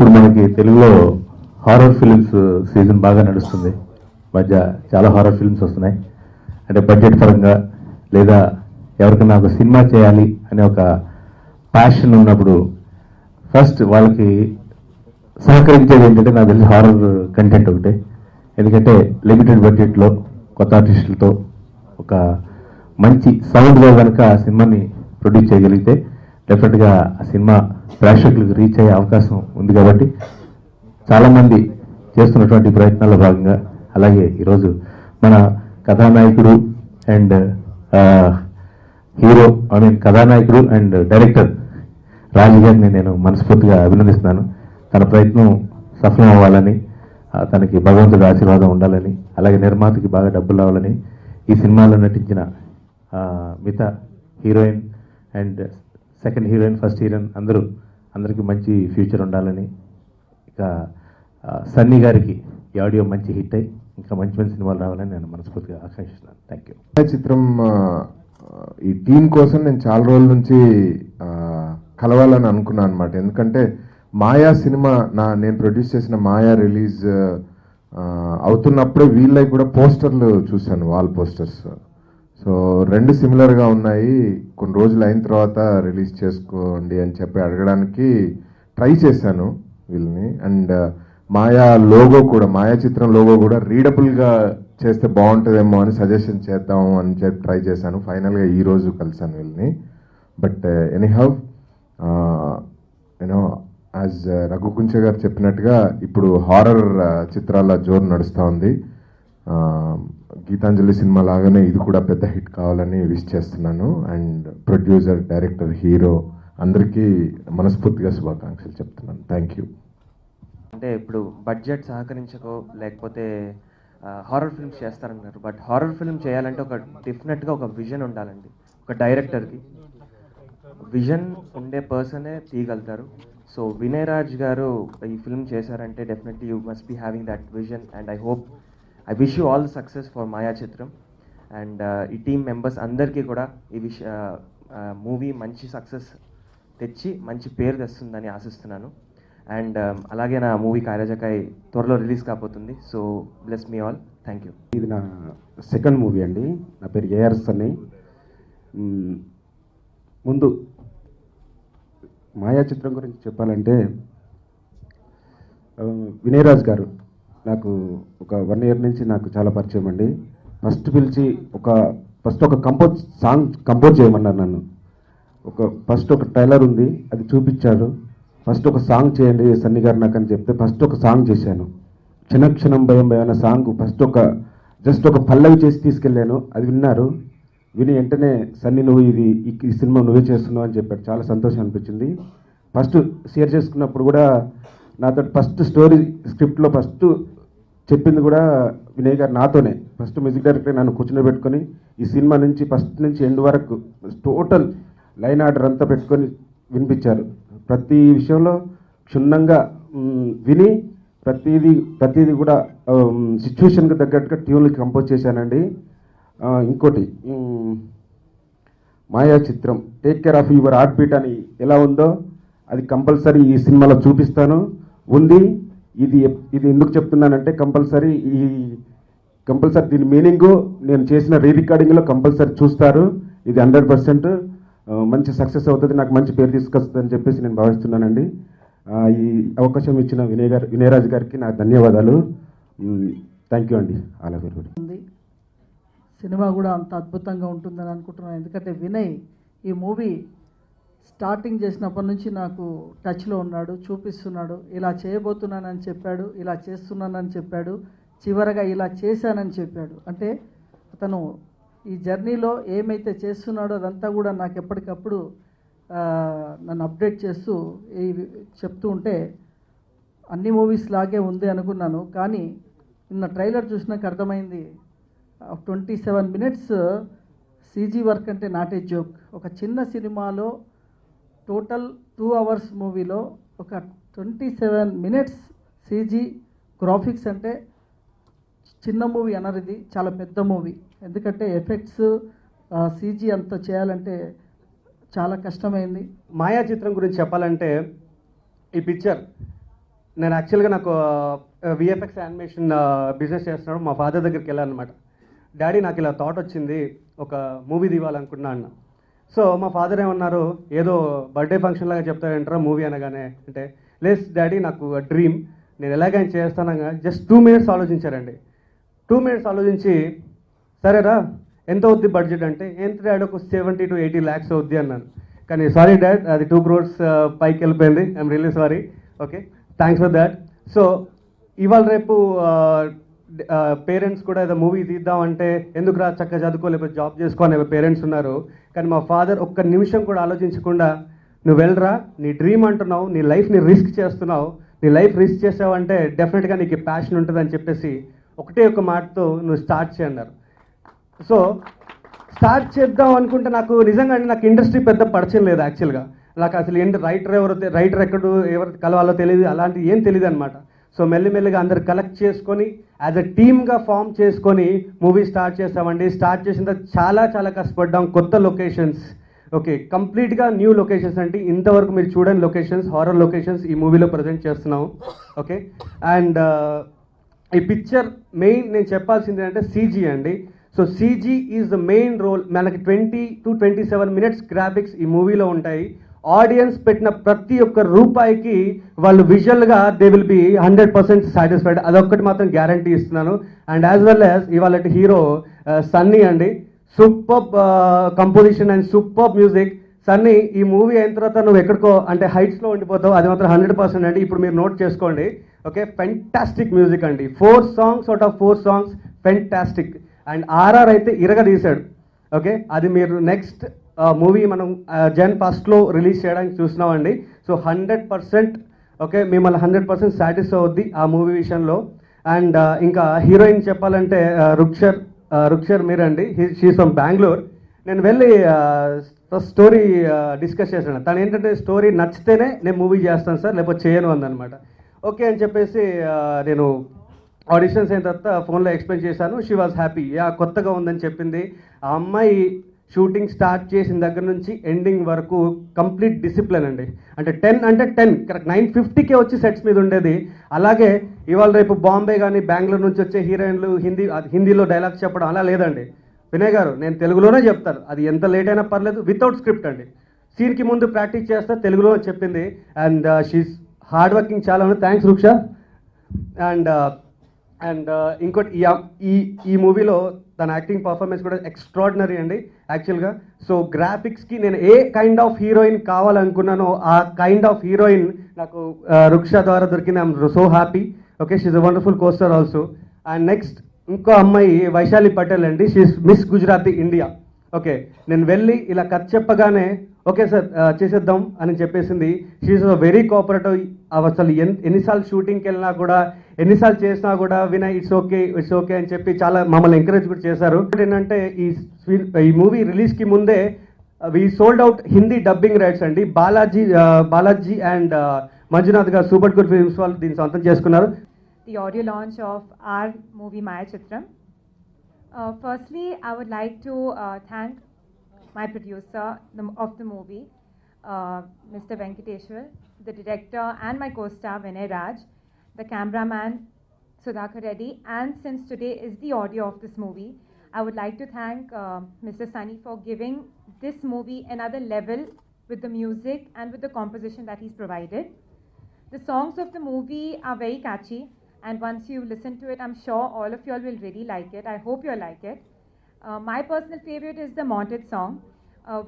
ఇప్పుడు మనకి తెలుగులో హారర్ ఫిల్మ్స్ సీజన్ బాగా నడుస్తుంది. మధ్య చాలా హారర్ ఫిల్మ్స్ వస్తున్నాయి. అంటే బడ్జెట్ పరంగా లేదా ఎవరికైనా ఒక సినిమా చేయాలి అనే ఒక ప్యాషన్ ఉన్నప్పుడు ఫస్ట్ వాళ్ళకి సహకరించేది ఏంటంటే నాకు తెలిసి హారర్ కంటెంట్ ఒకటే. ఎందుకంటే లిమిటెడ్ బడ్జెట్లో కొత్త ఆర్టిస్టులతో ఒక మంచి సౌండ్లో కనుక ఆ సినిమాని ప్రొడ్యూస్ చేయగలిగితే డెఫినెట్గా ఆ సినిమా ప్రేక్షకులకు రీచ్ అయ్యే అవకాశం ఉంది. కాబట్టి చాలామంది చేస్తున్నటువంటి ప్రయత్నాల్లో భాగంగా అలాగే ఈరోజు మన కథానాయకుడు అండ్ హీరో కథానాయకుడు అండ్ డైరెక్టర్ రాజు గారిని నేను మనస్ఫూర్తిగా అభినందిస్తున్నాను. తన ప్రయత్నం సఫలం అవ్వాలని, తనకి భగవంతుడి ఆశీర్వాదం ఉండాలని, అలాగే నిర్మాతకి బాగా డబ్బులు రావాలని, ఈ సినిమాలో నటించిన మిగతా heroine and second heroine, first heroine అందరికీ మంచి ఫ్యూచర్ ఉండాలని, ఇక సన్నీ గారికి ఈ ఆడియో మంచి హిట్ అయ్యి ఇంకా మంచి మంచి సినిమాలు రావాలని నేను మనస్ఫూర్తిగా ఆకాంక్షిస్తున్నాను. Thank you. చిత్రం ఈ టీం కోసం నేను చాలా రోజుల నుంచి కలవాలని అనుకున్నాను అనమాట. ఎందుకంటే మాయా సినిమా నేను ప్రొడ్యూస్ చేసిన మాయా రిలీజ్ అవుతున్నప్పుడే వీళ్ళకి కూడా పోస్టర్లు చూశాను, వాల్ పోస్టర్స్. సో రెండు సిమిలర్గా ఉన్నాయి. కొన్ని రోజులు అయిన తర్వాత రిలీజ్ చేసుకోండి అని చెప్పి అడగడానికి ట్రై చేశాను వీళ్ళని. అండ్ మాయా లోగో కూడా, మాయా చిత్రం లోగో కూడా రీడబుల్గా చేస్తే బాగుంటుందేమో అని సజెషన్ చేద్దాం అని చెప్పి ట్రై చేశాను. ఫైనల్గా ఈరోజు కలిసాను వీళ్ళని. But anyhow you know as Raghu Kunche గారు చెప్పినట్టుగా ఇప్పుడు హారర్ చిత్రాల జోరు నడుస్తూ ఉంది. గీతాంజలి సినిమా లాగానే ఇది కూడా పెద్ద హిట్ కావాలని విష్ చేస్తున్నాను. అండ్ ప్రొడ్యూసర్, డైరెక్టర్, హీరో అందరికీ మనస్ఫూర్తిగా శుభాకాంక్షలు చెప్తున్నాను. Thank you. అంటే ఇప్పుడు బడ్జెట్ సహకరించకో లేకపోతే హారర్ ఫిల్మ్స్ చేస్తారన్నారు. బట్ హారర్ ఫిల్మ్ చేయాలంటే డెఫినెట్గా ఒక విజన్ ఉండాలండి. ఒక డైరెక్టర్కి విజన్ ఉండే పర్సనే తీయగలుగుతారు. సో వినయ్ రాజ్ గారు ఈ ఫిల్మ్ చేశారంటే definitely you must be having that vision. And I wish you all success for Maya Chitram. And ఈ టీమ్ మెంబర్స్ అందరికీ కూడా ఈ మూవీ మంచి సక్సెస్ తెచ్చి మంచి పేరు తెస్తుందని ఆశిస్తున్నాను. అండ్ అలాగే నా మూవీ కాయరాజకాయ్ త్వరలో రిలీజ్ కాబోతుంది. So bless me all. Thank you. ఇది నా సెకండ్ మూవీ అండి. నా పేరు ఏఆర్ సన్నీ. ముందు మాయా చిత్రం గురించి చెప్పాలంటే వినయ్ రాజ్ గారు నాకు ఒక 1 year నుంచి నాకు చాలా పరిచయం అండి. ఫస్ట్ పిలిచి ఫస్ట్ ఒక సాంగ్ కంపోజ్ చేయమన్నారు నన్ను. ఫస్ట్ ఒక ట్రైలర్ ఉంది, అది చూపించారు. ఫస్ట్ ఒక సాంగ్ చేయండి సన్నీ గారు నాకు అని చెప్తే ఫస్ట్ ఒక సాంగ్ చేశాను. క్షణక్షణం భయం భయం అనే సాంగ్ ఫస్ట్ జస్ట్ ఒక పల్లవి చేసి తీసుకెళ్ళాను. అది విన్నారు. విని వెంటనే సన్నీ నువ్వు ఈ సినిమా నువ్వే చేస్తున్నావు అని చెప్పాడు. చాలా సంతోషం అనిపించింది. ఫస్ట్ షేర్ చేసుకున్నప్పుడు కూడా నాతో ఫస్ట్ స్టోరీ స్క్రిప్ట్లో ఫస్ట్ చెప్పింది కూడా వినయ్ గారు నాతోనే. ఫస్ట్ మ్యూజిక్ డైరెక్టర్ నన్ను కూర్చోబెట్టుకొని ఈ సినిమా నుంచి ఫస్ట్ నుంచి ఎండ్ వరకు టోటల్ లైన్ ఆర్డర్ అంతా పెట్టుకొని వినిపించారు. ప్రతి విషయంలో క్షుణ్ణంగా విని ప్రతిదీ కూడా సిచ్యువేషన్కి తగ్గట్టుగా ట్యూన్లు కంపోజ్ చేశానండి. ఇంకోటి మాయా చిత్రం take care of your heart beat అని ఎలా ఉందో అది కంపల్సరీ ఈ సినిమాలో చూపిస్తాను ఉంది. ఇది ఎందుకు చెప్తున్నానంటే కంపల్సరీ దీని మీనింగు నేను చేసిన రికార్డింగ్లో కంపల్సరీ చూస్తారు. ఇది 100% మంచి సక్సెస్ అవుతుంది, నాకు మంచి పేరు తీసుకొస్తుందని చెప్పేసి నేను భావిస్తున్నానండి. ఈ అవకాశం ఇచ్చిన వినయ్ రాజ్ గారికి నా ధన్యవాదాలు. థ్యాంక్ యూ అండి. All of you. సినిమా కూడా అంత అద్భుతంగా ఉంటుందని అనుకుంటున్నాను. ఎందుకంటే వినయ్ ఈ మూవీ స్టార్టింగ్ చేసినప్పటి నుంచి నాకు టచ్లో ఉన్నాడు, చూపిస్తున్నాడు. ఇలా చేయబోతున్నానని చెప్పాడు, ఇలా చేస్తున్నానని చెప్పాడు, చివరగా ఇలా చేశానని చెప్పాడు. అంటే అతను ఈ జర్నీలో ఏమైతే చేస్తున్నాడో అదంతా కూడా నాకు ఎప్పటికప్పుడు నన్ను అప్డేట్ చేస్తూ చెప్తూ ఉంటే అన్ని మూవీస్ లాగే ఉంది అనుకున్నాను. కానీ నిన్న ట్రైలర్ చూసినాక అర్థమైంది 27 minutes సీజీ వర్క్ అంటే నాట్ ఏ జోక్. ఒక చిన్న సినిమాలో టోటల్ 2 hours మూవీలో ఒక 27 minutes సీజీ గ్రాఫిక్స్ అంటే చిన్న మూవీ అనరు, ఇది చాలా పెద్ద మూవీ. ఎందుకంటే ఎఫెక్ట్స్ సీజీ అంత చేయాలంటే చాలా కష్టమైంది. మాయా చిత్రం గురించి చెప్పాలంటే ఈ పిక్చర్ నేను యాక్చువల్గా నాకు విఎఫ్ఎక్స్ యానిమేషన్ బిజినెస్ చేస్తున్నాడు. మా ఫాదర్ దగ్గరికి వెళ్ళాలన్నమాట. డాడీ నాకు ఇలా థాట్ వచ్చింది, ఒక మూవీ తీయాలనుకుంటున్నా అన్న. సో మా ఫాదర్ ఏమన్నారు, ఏదో బర్త్డే ఫంక్షన్ లాగా చెప్తారంటారా మూవీ అనగానే, అంటే లేస్ డాడీ నాకు డ్రీమ్, నేను ఎలాగైనా చేస్తానగా జస్ట్ 2 minutes ఆలోచించారండి. 2 minutes ఆలోచించి, సరేరా ఎంత అవుద్ది బడ్జెట్ అంటే, ఎంత డాడీ ఒక 70 to 80 lakhs అవుద్ది అన్నాను. కానీ సారీ డాడ్, అది 2 crores పైకి వెళ్ళిపోయింది. I'm really sorry. Okay, thanks for that. So ఇవాళ రేపు పేరెంట్స్ కూడా ఏదో మూవీ తీద్దామంటే ఎందుకు రా చక్కగా చదువుకోలేకపోతే జాబ్ చేసుకోని పేరెంట్స్ ఉన్నారు. కానీ మా ఫాదర్ ఒక్క నిమిషం కూడా ఆలోచించకుండా, నువ్వు వెళ్ళరా, నీ డ్రీమ్ అంటున్నావు, నీ లైఫ్ని రిస్క్ చేస్తున్నావు, నీ లైఫ్ రిస్క్ చేసావంటే డెఫినెట్గా నీకు ప్యాషన్ ఉంటుందని చెప్పేసి ఒకటే ఒక మాటతో నువ్వు స్టార్ట్ చేయన్నారు. సో స్టార్ట్ చేద్దాం అనుకుంటే నాకు నిజంగా నాకు ఇండస్ట్రీ పెద్ద పరిచయం లేదు యాక్చువల్గా. నాకు అసలు ఏంటి రైటర్ ఎవరు కలవాలో తెలియదు, అలాంటివి ఏం తెలియదు అనమాట. సో మెల్లిమెల్లిగా అందరు కలెక్ట్ చేసుకొని యాజ్ అ టీమ్గా ఫామ్ చేసుకొని మూవీ స్టార్ట్ చేస్తామండి. స్టార్ట్ చేసిన తర్వాత చాలా చాలా కష్టపడ్డాం. కొత్త లొకేషన్స్, ఓకే, కంప్లీట్గా న్యూ లొకేషన్స్ అండి. ఇంతవరకు మీరు చూడని లొకేషన్స్, హారర్ లొకేషన్స్ ఈ మూవీలో ప్రజెంట్ చేస్తున్నాము. ఓకే, అండ్ ఈ పిక్చర్ మెయిన్ నేను చెప్పాల్సింది అంటే సీజీ అండి. So CG is the main role. మనకి 20 to 27 minutes గ్రాఫిక్స్ ఈ మూవీలో ఉంటాయి. ఆడియన్స్ పెట్టిన ప్రతి ఒక్క రూపాయికి వాళ్ళు విజువల్గా దే విల్ బి 100% సాటిస్ఫైడ్. అదొక్కటి మాత్రం గ్యారంటీ ఇస్తున్నాను. అండ్ యాజ్ వెల్ యాజ్ ఇవాళ హీరో సన్నీ అండి, super composition and super music. Sunny, ఈ మూవీ అయిన తర్వాత నువ్వు ఎక్కడికో అంటే హైట్స్లో ఉండిపోతావు, అది మాత్రం 100% అండి. ఇప్పుడు మీరు నోట్ చేసుకోండి. ఓకే, ఫెంటాస్టిక్ మ్యూజిక్ అండి. 4 songs out of 4 songs fantastic. And RR అయితే ఇరగదీశాడు. ఓకే, అది మీరు నెక్స్ట్ మూవీ మనం Jan 1st రిలీజ్ చేయడానికి చూస్తున్నామండి. సో 100% ఓకే, మిమ్మల్ని 100% సాటిస్ఫై అవుద్ది ఆ మూవీ విషయంలో. అండ్ ఇంకా హీరోయిన్ చెప్పాలంటే రుక్షర్ మీరండి. She's from Bengaluru. నేను వెళ్ళి స్టోరీ డిస్కస్ చేశాను. తను ఏంటంటే స్టోరీ నచ్చితేనే నేను మూవీ చేస్తాను సార్, లేకపోతే చేయను అందనమాట. ఓకే అని చెప్పేసి నేను ఆడిషన్స్ అయిన తర్వాత ఫోన్లో ఎక్స్ప్లెయిన్ చేశాను. She was happy. కొత్తగా ఉందని చెప్పింది. ఆ అమ్మాయి షూటింగ్ స్టార్ట్ చేసిన దగ్గర నుంచి ఎండింగ్ వరకు కంప్లీట్ డిసిప్లిన్ అండి. అంటే 10 అంటే 10 కరెక్ట్ 9:50కే వచ్చి సెట్స్ మీద ఉండేది. అలాగే ఇవాళ రేపు బాంబే కానీ బెంగళూరు నుంచి వచ్చే హీరోయిన్లు హిందీలో డైలాగ్స్ చెప్పడం అలా లేదండి. వినయ్ గారు, నేను తెలుగులోనే చెప్తాను, అది ఎంత లేట్ అయినా పర్లేదు, వితౌట్ స్క్రిప్ట్ అండి. సీన్కి ముందు ప్రాక్టీస్ చేస్తా తెలుగులో చెప్పింది. అండ్ షీఈ్ హార్డ్ వర్కింగ్ చాలా ఉంది. థ్యాంక్స్ రుక్ష. అండ్ ఇంకోటి ఈ మూవీలో తన యాక్టింగ్ పర్ఫార్మెన్స్ కూడా ఎక్స్ట్రాడినరీ అండి యాక్చువల్గా. సో గ్రాఫిక్స్కి నేను ఏ కైండ్ ఆఫ్ హీరోయిన్ కావాలనుకున్నానో ఆ కైండ్ ఆఫ్ హీరోయిన్ నాకు రుక్ష ద్వారా దొరికింది. I'm so happy. Okay, she's a wonderful costar also. And next ఇంకో అమ్మాయి వైశాలి పటేల్ అండి. She's miss Gujarati India. Okay, నేను వెళ్ళి ఇలా కథ చెప్పగానే ఓకే సార్ చేసేద్దాం అని చెప్పేసింది. She's a very cooperative. అసలు ఎన్నిసార్లు షూటింగ్కి వెళ్ళినా కూడా, ఎన్నిసార్లు చేసినా కూడా వినయ్ ఇట్స్ ఓకే అని చెప్పి చాలా మమ్మల్ని ఎంకరేజ్ కూడా చేశారు. ఏంటంటే ఈ మూవీ రిలీజ్కి ముందే we sold out Hindi dubbing rights అండి. బాలాజీ అండ్ మంజునాథ్ గారు సూపర్ గుడ్ ఫిల్మ్స్ వాళ్ళు దీన్ని సొంతం చేసుకున్నారు. The audio launch of our movie Maya Chitram. Firstly, I would like to thank my producer of the movie, Mr. Venkateshwar, the director and my co-star Vinay Raj, the cameraman Sudhakar Reddy, and since today is the audio of this movie, I would like to thank Mr. Sunny for giving this movie another level with the music and with the composition that he's provided. The songs of the movie are very catchy, and once you listen to it, I'm sure all of you all will really like it. I hope you'll like it. My personal favorite is the Mounted song.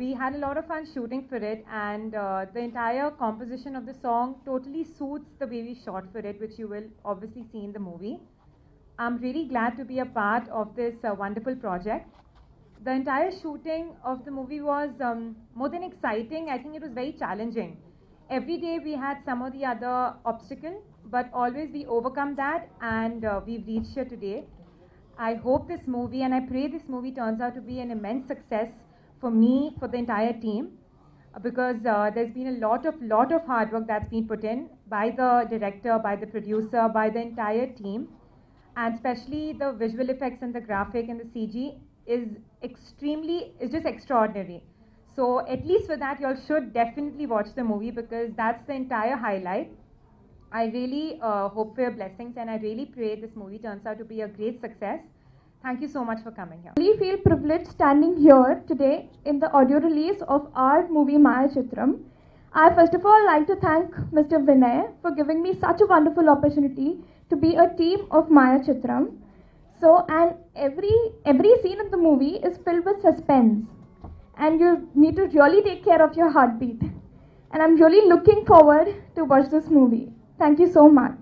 We had a lot of fun shooting for it, and the entire composition of the song totally suits the way we shot for it, which you will obviously see in the movie. I'm really glad to be a part of this wonderful project. The entire shooting of the movie was more than exciting. I think it was very challenging. Every day we had some or the other obstacle, but always we overcome that, and we've reached here today. I hope this movie, and I pray this movie turns out to be an immense success for me, for the entire team, because there's been a lot of hard work that's been put in by the director, by the producer, by the entire team, and especially the visual effects and the graphic and the CG is just extraordinary. So at least for that, you all should definitely watch the movie, because that's the entire highlight. I really hope for your blessings, and I really pray this movie turns out to be a great success. Thank you so much for coming here. I really feel privileged standing here today in the audio release of our movie Maya Chitram. I first of all like to thank Mr. Vinay for giving me such a wonderful opportunity to be a team of Maya Chitram. So, and every scene in the movie is filled with suspense, and you need to really take care of your heartbeat. And I'm really looking forward to watch this movie. Thank you so much.